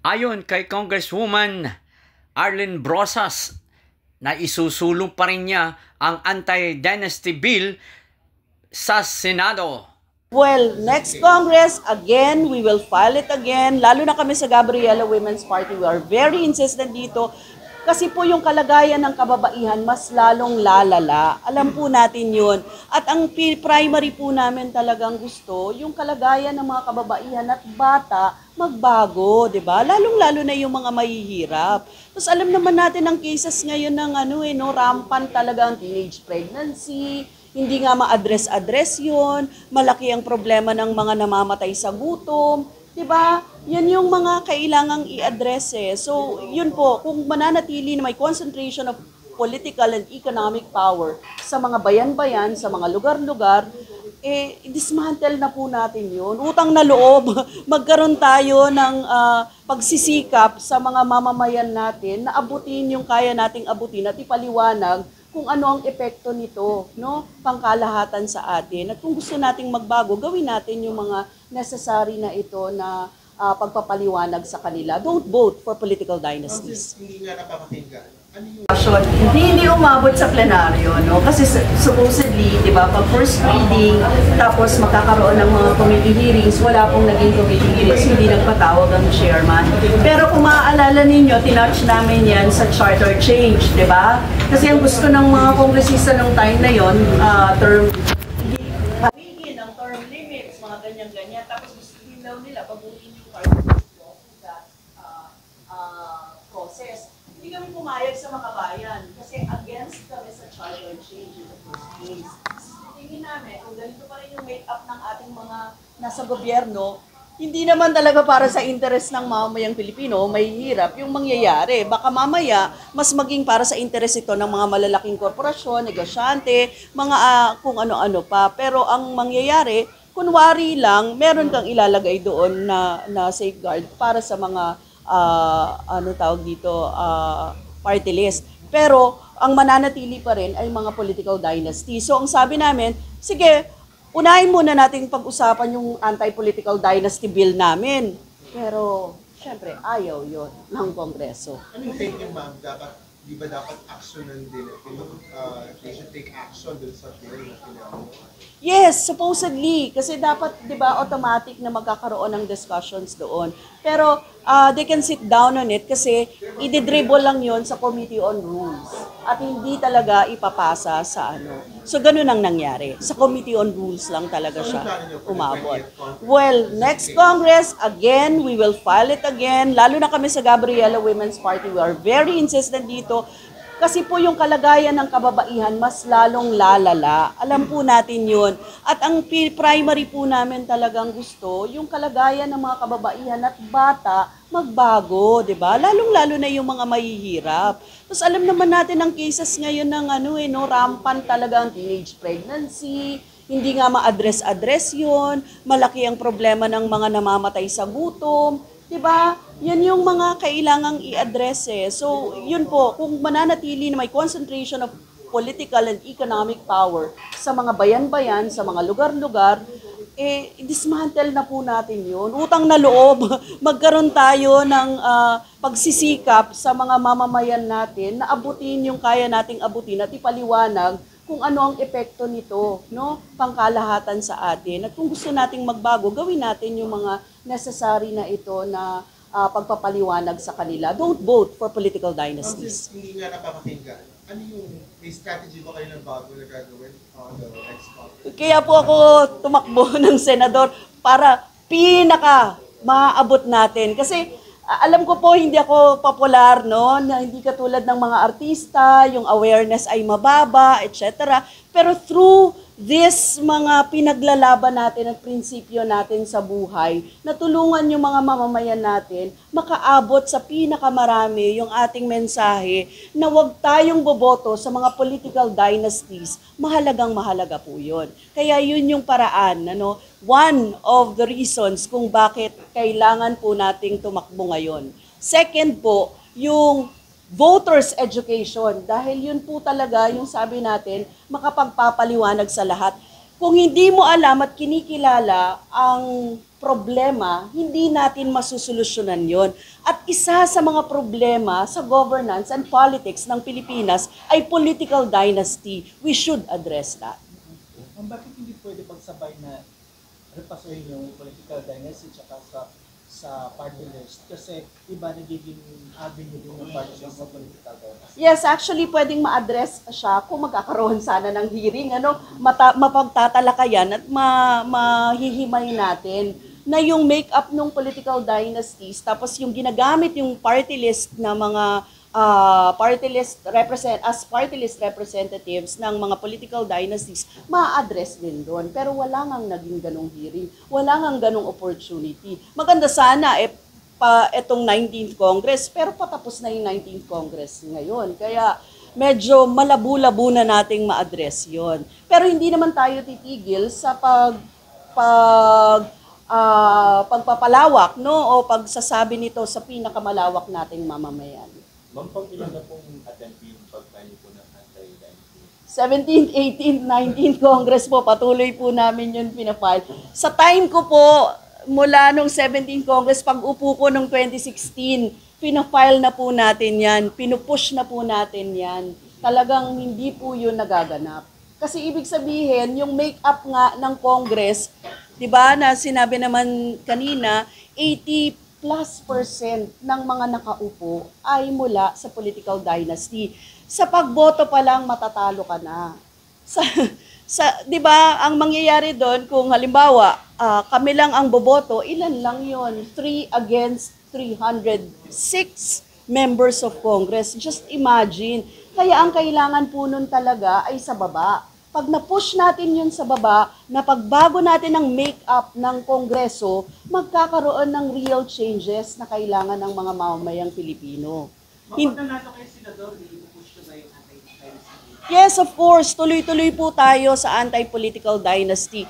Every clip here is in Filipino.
Ayon kay Congresswoman Arlene Brosas, na isusulong pa rin niya ang anti-dynasty bill sa Senado. Well, next Congress, again, we will file it again. Lalo na kami sa Gabriela Women's Party, we are very insistent dito. Kasi po yung kalagayan ng kababaihan mas lalong lalala. Alam po natin yun. At ang primary po namin talagang gusto, yung kalagayan ng mga kababaihan at bata magbago, di ba? Lalong-lalo na yung mga mahihirap. Tapos alam naman natin ang cases ngayon ng rampant talaga ang teenage pregnancy, hindi nga ma-address yun, malaki ang problema ng mga namamatay sa gutom, diba? Yan yung mga kailangang i-address eh. So, yun po, kung mananatili na may concentration of political and economic power sa mga bayan-bayan, sa mga lugar-lugar, dismantle na po natin yun. Utang na loob, magkaroon tayo ng pagsisikap sa mga mamamayan natin na abutin yung kaya nating abutin at ipaliwanag kung ano ang epekto nito, no? Pangkalahatan sa atin. At kung gusto nating magbago, gawin natin yung mga necessary na ito na pagpapaliwanag sa kanila. Don't vote for political dynasties. Hindi nga napapakinggan. Ano yung... Hindi umabot sa plenaryo, no? Kasi supposedly, di ba, pag first reading, tapos magkakaroon ng mga committee hearings, wala pong naging committee hearings, hindi nagpatawag ang chairman. Pero kung maaalala ninyo, tinouch namin yan sa charter change, di ba? Kasi ang gusto ng mga kongresista ng time na yon, term, pamigin ang term limits, mga ganyan-ganyan, tapos gusto din daw nila, pabutin yung charter process. Hindi kami pumayag sa makabayan kasi against kami sa charter change in the first place. Tingin namin, kung ganito pa rin yung make-up ng ating mga nasa gobyerno, hindi naman talaga para sa interes ng mamamayang Pilipino, may hirap yung mangyayari. Baka mamaya, mas maging para sa interes ito ng mga malalaking korporasyon, negosyante, mga kung ano-ano pa. Pero ang mangyayari, kunwari lang, meron kang ilalagay doon na safeguard para sa mga party list. Pero ang mananatili pa rin ay mga political dynasty. So ang sabi namin, sige, unahin muna natin pag-usapan yung anti-political dynasty bill namin. Pero, syempre, ayaw yun ng Kongreso. Ano yung take niyo, ma'am? Di ba dapat actionan din? They should take action dun sa bill na pinagawa? Yes, supposedly. Kasi dapat, di ba, automatic na magkakaroon ng discussions doon. Pero, they can sit down on it kasi i-dribble lang yon sa Committee on Rules. At hindi talaga ipapasa sa So, ganun ang nangyari. Sa Committee on Rules lang talaga siya umabot. Well, next Congress, again, we will file it again. Lalo na kami sa Gabriela Women's Party, we are very insistent dito. Kasi po yung kalagayan ng kababaihan mas lalong lalala. Alam po natin yun. At ang primary po namin talagang gusto, yung kalagayan ng mga kababaihan at bata magbago, di ba? Lalong-lalo na yung mga mahihirap. Tapos alam naman natin ang cases ngayon ng rampant talaga ang teenage pregnancy, hindi nga ma-address yun, malaki ang problema ng mga namamatay sa gutom, diba? Yan yung mga kailangang i-address eh. So, yun po, kung mananatili na may concentration of political and economic power sa mga bayan-bayan, sa mga lugar-lugar, dismantle na po natin yun. Utang na loob, magkaroon tayo ng pagsisikap sa mga mamamayan natin na abutin yung kaya nating abutin at ipaliwanag kung ano ang epekto nito, no? Pangkalahatan sa atin. At kung gusto nating magbago, gawin natin yung mga necessary na ito na pagpapaliwanag sa kanila. Don't vote for political dynasties. Hindi nga napapakinggan. Ano yung, may strategy ba kayo ng bago na gagawin on the next Congress? Kaya po ako tumakbo ng senador para pinaka maaabot natin. Kasi alam ko po hindi ako popular, no? Na hindi katulad ng mga artista, yung awareness ay mababa, etc. Pero through this mga pinaglalaban natin at prinsipyo natin sa buhay, natulungan yung mga mamamayan natin makaabot sa pinakamarami yung ating mensahe na huwag tayong boboto sa mga political dynasties. Mahalagang-mahalaga po yun. Kaya yun yung paraan, one of the reasons kung bakit kailangan po nating tumakbo ngayon. Second po, yung voters education, dahil yun po talaga yung sabi natin, makapagpapaliwanag sa lahat. Kung hindi mo alam at kinikilala ang problema, hindi natin masusolusyonan yon. At isa sa mga problema sa governance and politics ng Pilipinas ay political dynasty. We should address that. Bakit hindi pwede pagsabay na repasuhin yung political dynasty tsaka sa party list? Kasi iba nagiging avenue din yung party list sa political dynasty. Yes, actually pwedeng ma-address siya kung magkakaroon sana ng hearing, mapagtatalakayan at mahihimay natin na yung make-up ng political dynasties, tapos yung ginagamit yung party list na mga party list representatives ng mga political dynasties, ma-address din doon. Pero wala ngang naging ganong hearing, wala ngang ganong opportunity. Maganda sana itong 19th Congress, pero patapos na yung 19th Congress ngayon. Kaya medyo malabo-labo na nating ma-address yon. Pero hindi naman tayo titigil sa pagpapalawak, o pagsasabi nito sa pinakamalawak nating mamamayan. Ma'am, pag ilan na pong attempt yung pag-file po ng anti-dynasty? 17th, 18th, 19th Congress po, patuloy po namin yun pinafile. Sa time ko po, mula nung 17th Congress, pag-upo ko nung 2016, pinafile na po natin yan, pinupush na po natin yan. Talagang hindi po yun nagaganap. Kasi ibig sabihin, yung make-up nga ng Congress, di ba, na sinabi naman kanina, 80% ng mga nakaupo ay mula sa political dynasty. Sa pagboto pa lang, matatalo ka na. 'Di ba, ang mangyayari doon kung halimbawa, kami lang ang boboto, ilan lang 'yon? 3 against 306 members of Congress. Just imagine. Kaya ang kailangan po nun talaga ay sa baba. Pag na-push natin yun sa baba, na pagbago natin ang make-up ng Kongreso, magkakaroon ng real changes na kailangan ng mga mamamayang Pilipino. Mapagkanato kayo, Senador, i-push na yung anti-dynasty? Yes, of course. Tuloy-tuloy po tayo sa anti-political dynasty.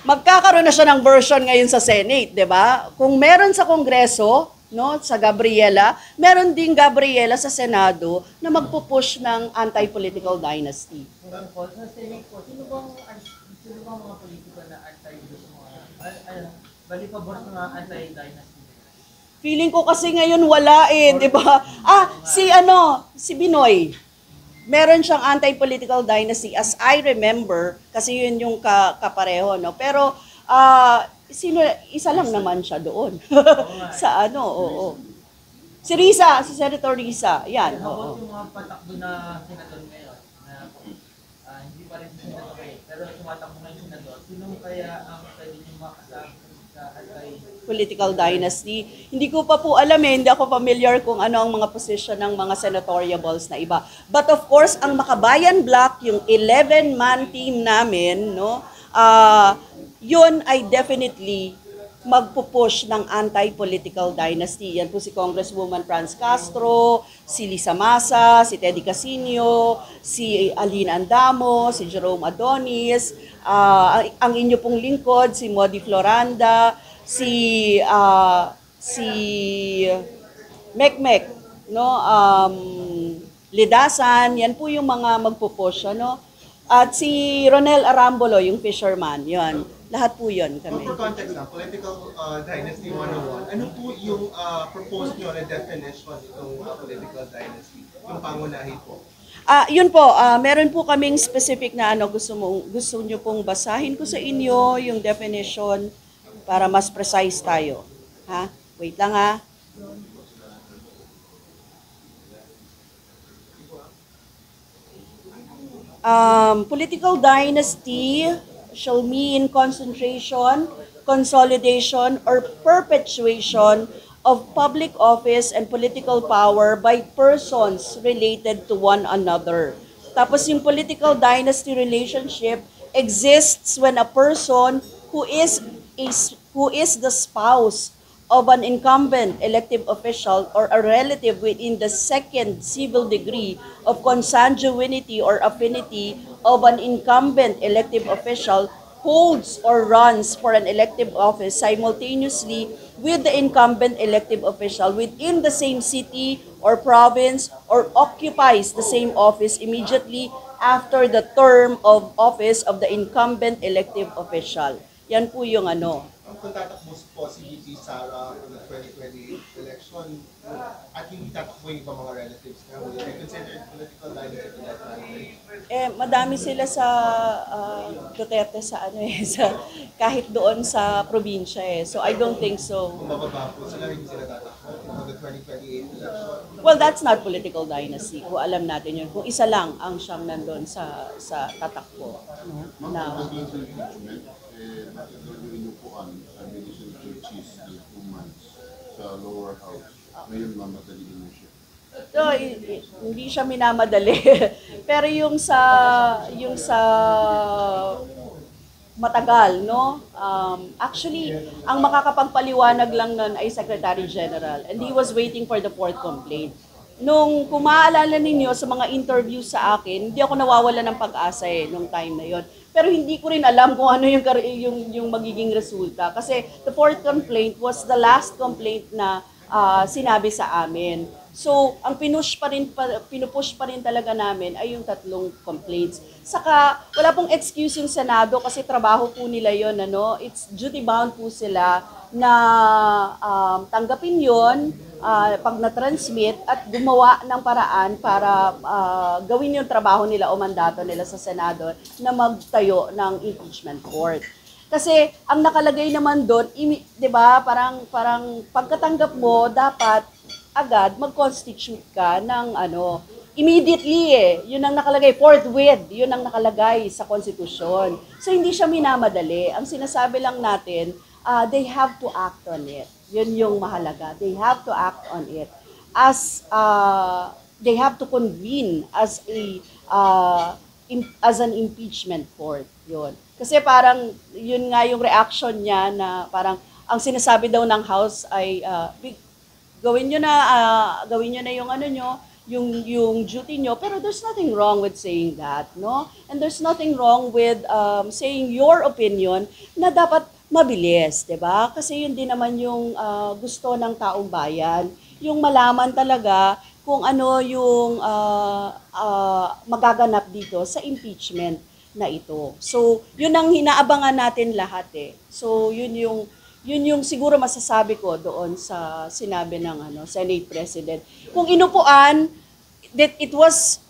Magkakaroon na siya ng version ngayon sa Senate, di ba? Kung meron sa Kongreso, sa Gabriela, meron din Gabriela sa Senado na magpupush ng anti-political dynasty. Sa Senate po, sino bang mga politiko na bali pabor sa mga anti-dynasty? Feeling ko kasi ngayon wala di ba? Si Binoy. Meron siyang anti-political dynasty as I remember, kasi yun yung kapareho, Pero isa lang naman siya doon. Oo. Si Senator Risa, yan. How about yung mga patakbo na senador ngayon, na hindi pa rin senador ngayon, pero tumatakbo ngayon senador, sino kaya ang pwede niyong makasama sa political dynasty? Hindi ko pa po alam hindi ako familiar kung ano ang mga position ng mga senatoriables na iba. But of course, ang Makabayan Block, yung 11-man team namin, yun ay definitely magpupush ng anti-political dynasty. Yan po si Congresswoman Franz Castro, si Lisa Masa, si Teddy Casino, si Alina Andamo, si Jerome Adonis, ang inyo pong lingkod, si Modi Floranda, si Mekmek, Lidasan, yan po yung mga magpupush, At si Ronel Arambolo, yung fisherman, yan. Lahat po yun kami. For context lang, Political Dynasty 101, ano po yung proposed nyo na definition itong political dynasty? Yung pangunahin po? Yun po, meron po kaming specific na gusto nyo pong basahin ko sa inyo yung definition para mas precise tayo. Wait lang Political dynasty shall mean concentration, consolidation, or perpetuation of public office and political power by persons related to one another. Tapos yung political dynasty relationship exists when a person who is the spouse of an incumbent elective official or a relative within the second civil degree of consanguinity or affinity of an incumbent elective official holds or runs for an elective office simultaneously with the incumbent elective official within the same city or province or occupies the same office immediately after the term of office of the incumbent elective official. Yan po yung kung tatakbo po si VP Sara for the 2028 election at hindi tatakbo yung ibang mga relatives niya, would you consider political dynasty to that time? Madami sila sa Duterte sa ano sa kahit doon sa probinsya So I don't think so. Kung mababa po sila, hindi sila tatakbo for the 2028 election. Well, that's not political dynasty. Kung alam natin yun. Kung isa lang ang siyang nandun sa tatakbo. No? Na, Pagdating sa impeachment, bakit daw yung inupuan sa Minister Churches ng 2 months sa lower house? Ngayon mamadali na siya. so, hindi siya minamadali. Pero yung sa matagal, no? Actually, ang makakapagpaliwanag lang nun ay Secretary General. And he was waiting for the 4th complaint. Nung kumaalala ninyo sa mga interview sa akin, hindi ako nawawala ng pag-asa nung time na yon. Pero hindi ko rin alam kung ano yung magiging resulta. Kasi the 4th complaint was the last complaint na sinabi sa amin. So, ang pinupush pa rin talaga namin ay yung 3 complaints. Saka, wala pong excuse yung Senado kasi trabaho po nila yon, ano? It's duty bound po sila na tanggapin yon pag na-transmit at gumawa ng paraan para gawin yung trabaho nila o mandato nila sa Senado na magtayo ng impeachment court. Kasi ang nakalagay naman doon, 'di ba, parang pagkatanggap mo dapat agad mag-constitute ka ng immediately Yun ang nakalagay, forthwith, yun ang nakalagay sa konstitusyon. So hindi siya minamadali. Ang sinasabi lang natin, they have to act on it. Yun yung mahalaga. They have to act on it. They have to convene as an impeachment court. Yun. Kasi parang yun nga yung reaction niya na parang ang sinasabi daw ng House ay gawin nyo na yung duty nyo, pero there's nothing wrong with saying that, no? And there's nothing wrong with saying your opinion na dapat mabilis, 'di ba? Kasi yun din naman yung gusto ng taong bayan, yung malaman talaga kung ano yung magaganap dito sa impeachment na ito. So, yun ang hinaabangan natin lahat So, yun yung siguro masasabi ko doon sa sinabi ng Senate President. Kung inupuan, that it was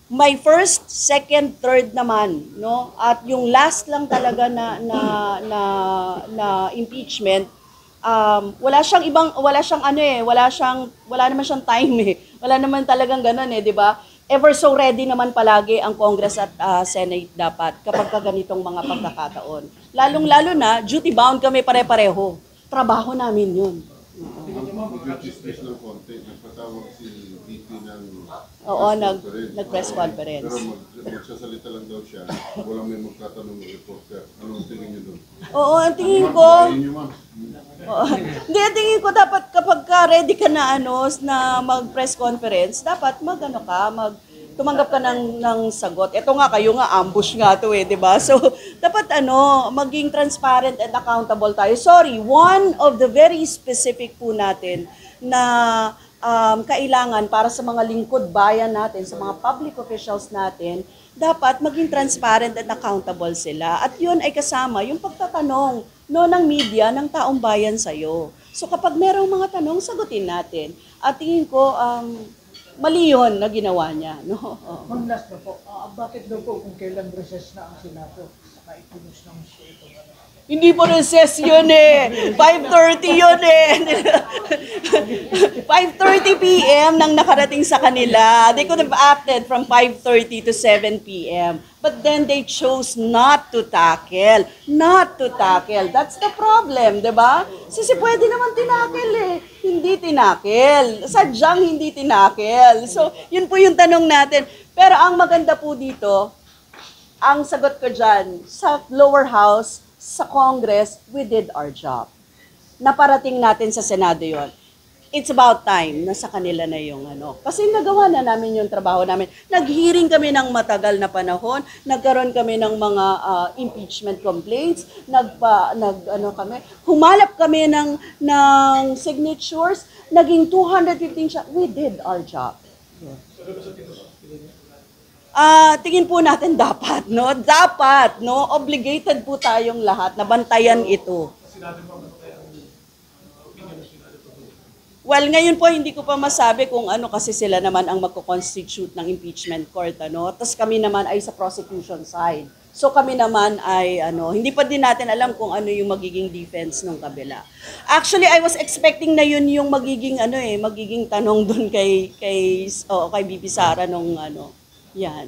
my first, second, third naman, no? At yung last lang talaga na impeachment, wala naman siyang time Wala naman talagang ganoon di ba? Ever so ready naman palagi ang Congress at Senate dapat kapag ganitong mga pagkakataon. Lalong-lalo na, duty bound kami pare-pareho. Trabaho namin yun. Just ng konti, nagpatawag si VP ng nag-press conference. Pero magsasalita lang daw siya, walang may magtatanong ng reporter. Anong tingin niyo doon? Oo, ang tingin ko, ang tingin ko dapat kapag ready ka na na mag-press conference, dapat tumanggap ka ng sagot. Ito nga, kayo nga, ambush nga to di ba? So, dapat maging transparent and accountable tayo. Sorry, one of the very specific po natin na kailangan para sa mga lingkod bayan natin, sa mga public officials natin, dapat maging transparent and accountable sila. At yun ay kasama yung pagtatanong ng media, ng taong bayan sa'yo. So kapag merong mga tanong, sagutin natin. At tingin ko, mali yun na ginawa niya. No? Ma'am, last na po, bakit daw po kung kailan recess na ang Senado, saka ipinush ng ito? Hindi po recess yun 5:30 yun 5:30 p.m. nang nakarating sa kanila. They could have acted from 5:30 to 7 p.m. But then they chose not to tackle. Not to tackle. That's the problem, di ba? Kasi pwede naman tinakel Hindi tinakel. Sadyang hindi tinakel. So, yun po yung tanong natin. Pero ang maganda po dito, ang sagot ko dyan, sa lower house, sa Congress, we did our job. Naparating natin sa Senado yon. It's about time na sa kanila na yung Kasi nagawa na namin yung trabaho namin. Nag-hearing kami ng matagal na panahon, nagkaroon kami ng mga impeachment complaints, humalap kami ng signatures, naging 215 siya. We did our job. Tingin po natin dapat, Obligated po tayong lahat na bantayan ito. Well, ngayon po hindi ko pa masabi kung ano kasi sila naman ang magko-constitute ng impeachment court, ano. Tapos kami naman ay sa prosecution side. So kami naman ay hindi pa din natin alam kung ano yung magiging defense ng kabila. Actually, I was expecting na yun yung magiging magiging tanong doon kay BP Sara nung yan.